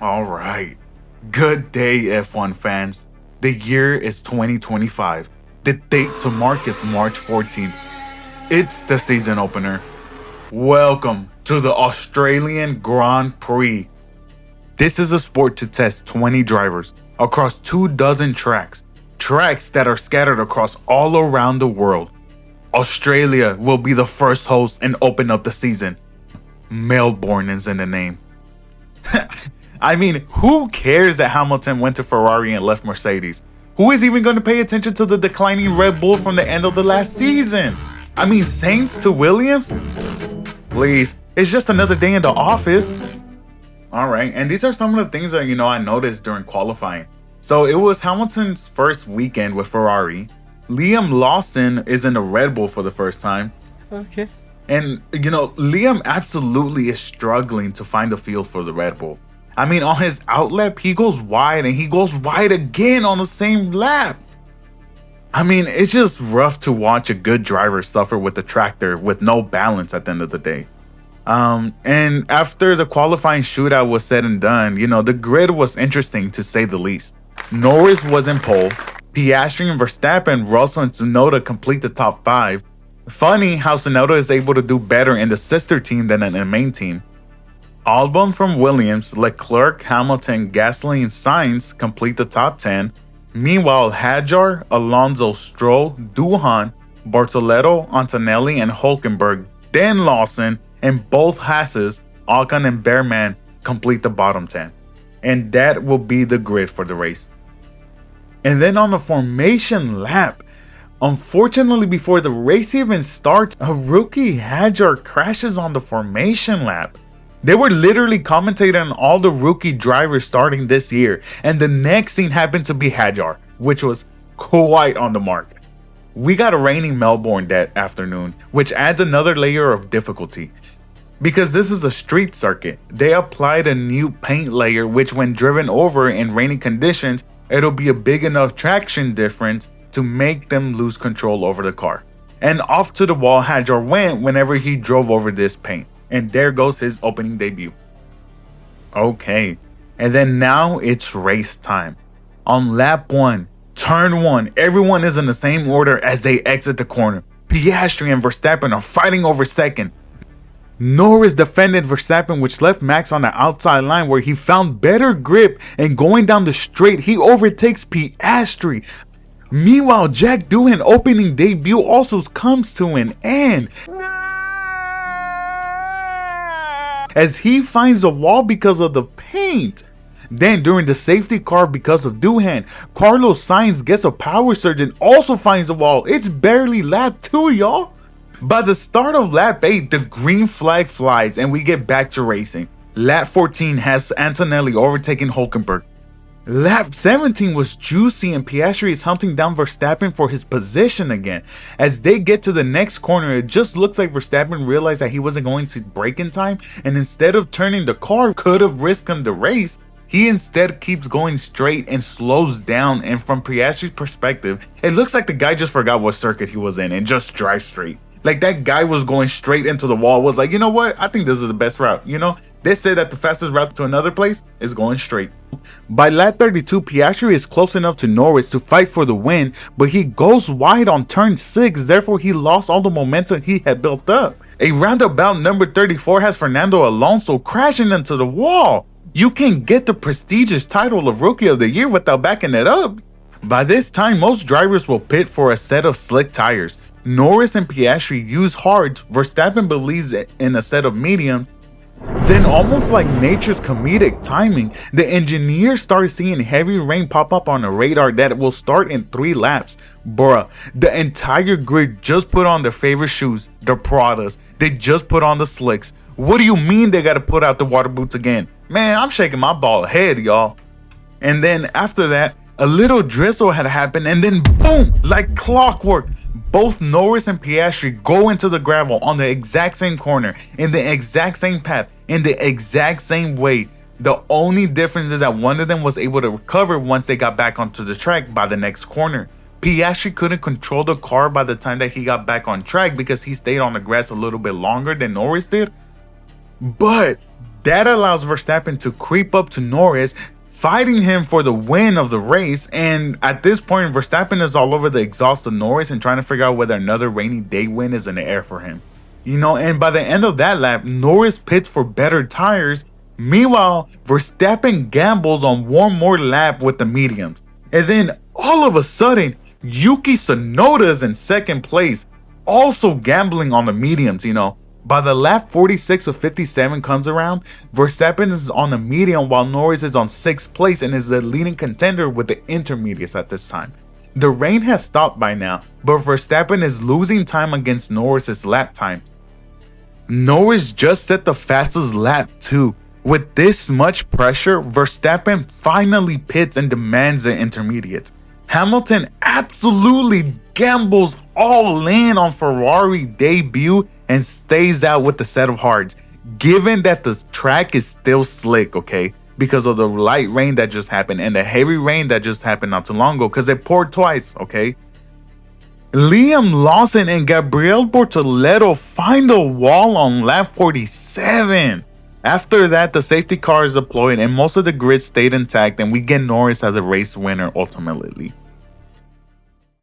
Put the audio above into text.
All right. Good day, F1 fans. The year is 2025. The date to mark is March 14th. It's the season opener. Welcome to the Australian Grand Prix. This is a sport to test 20 drivers across 24 tracks that are scattered across all around the world. Australia will be the first host and open up the season. Melbourne is in the name. I mean, who cares that Hamilton went to Ferrari and left Mercedes? Who is even going to pay attention to the declining Red Bull from the end of the last season? I mean, Saints to Williams? Please, it's just another day in the office. All right, and these are some of the things that, I noticed during qualifying. So it was Hamilton's first weekend with Ferrari. Liam Lawson is in the Red Bull for the first time. Okay. And, Liam absolutely is struggling to find a feel for the Red Bull. I mean, on his outlap, he goes wide and he goes wide again on the same lap. I mean, it's just rough to watch a good driver suffer with the tractor with no balance at the end of the day. And after the qualifying shootout was said and done, the grid was interesting to say the least. Norris was in pole. Piastri and Verstappen, Russell and Tsunoda complete the top 5. Funny how Tsunoda is able to do better in the sister team than in the main team. Albon from Williams, Leclerc, Hamilton, Gasly, and Sainz complete the top 10. Meanwhile, Hadjar, Alonso, Stroll, Doohan, Bortoleto, Antonelli, and Hulkenberg, then Lawson, and both Hasses, Ocon and Bearman, complete the bottom 10. And that will be the grid for the race. And then on the formation lap, unfortunately before the race even starts, a rookie Hadjar crashes on the formation lap. They were literally commentating on all the rookie drivers starting this year, and the next scene happened to be Hadjar, which was quite on the mark. We got a raining Melbourne that afternoon, which adds another layer of difficulty. Because this is a street circuit, they applied a new paint layer which when driven over in rainy conditions, it'll be a big enough traction difference to make them lose control over the car. And off to the wall Hadjar went whenever he drove over this paint. And there goes his opening debut. Okay, and then now it's race time. On lap 1, turn 1, everyone is in the same order as they exit the corner. Piastri and Verstappen are fighting over second. Norris defended Verstappen, which left Max on the outside line where he found better grip, and going down the straight, he overtakes Piastri. Meanwhile, Jack Doohan opening debut also comes to an end, as he finds a wall because of the paint. Then during the safety car because of Doohan, Carlos Sainz gets a power surge and also finds a wall. It's barely lap 2, y'all. By the start of lap 8, the green flag flies and we get back to racing. Lap 14 has Antonelli overtaking Hulkenberg. Lap 17 was juicy and Piastri is hunting down Verstappen for his position again. As they get to the next corner, it just looks like Verstappen realized that he wasn't going to brake in time, and instead of turning the car, could have risked him the race. He instead keeps going straight and slows down, and from Piastri's perspective, it looks like the guy just forgot what circuit he was in and just drives straight. Like that guy was going straight into the wall, was like, you know what, I think this is the best route. They say that the fastest route to another place is going straight. By lap 32, Piastri is close enough to Norris to fight for the win, but he goes wide on turn 6, therefore he lost all the momentum he had built up. A roundabout number 34 has Fernando Alonso crashing into the wall. You can't get the prestigious title of Rookie of the Year without backing it up. By this time, most drivers will pit for a set of slick tires. Norris and Piastri use hards, Verstappen believes in a set of mediums. Then, almost like nature's comedic timing, the engineers started seeing heavy rain pop up on the radar that will start in 3 laps. Bruh, the entire grid just put on their favorite shoes, the Pradas. They just put on the slicks. What do you mean they gotta put out the water boots again? Man, I'm shaking my bald head, y'all. And then after that, a little drizzle had happened, and then boom, like clockwork, both Norris and Piastri go into the gravel on the exact same corner, in the exact same path, in the exact same way. The only difference is that one of them was able to recover once they got back onto the track by the next corner. Piastri couldn't control the car by the time that he got back on track because he stayed on the grass a little bit longer than Norris did. But That allows Verstappen to creep up to Norris, fighting him for the win of the race. And at this point, Verstappen is all over the exhaust of Norris and trying to figure out whether another rainy day win is in the air for him. And by the end of that lap, Norris pits for better tires. Meanwhile, Verstappen gambles on one more lap with the mediums. And then all of a sudden, Yuki Tsunoda is in second place, also gambling on the mediums. By the lap 46 of 57 comes around, Verstappen is on the medium while Norris is on 6th place and is the leading contender with the intermediates at this time. The rain has stopped by now, but Verstappen is losing time against Norris's lap times. Norris just set the fastest lap too. With this much pressure, Verstappen finally pits and demands the intermediate. Hamilton absolutely gambles all in on Ferrari debut and stays out with the set of hards, given that the track is still slick, okay? Because of the light rain that just happened and the heavy rain that just happened not too long ago, because it poured twice, okay? Liam Lawson and Gabriel Bortoleto find a wall on lap 47. After that, the safety car is deployed and most of the grid stayed intact, and we get Norris as the race winner ultimately.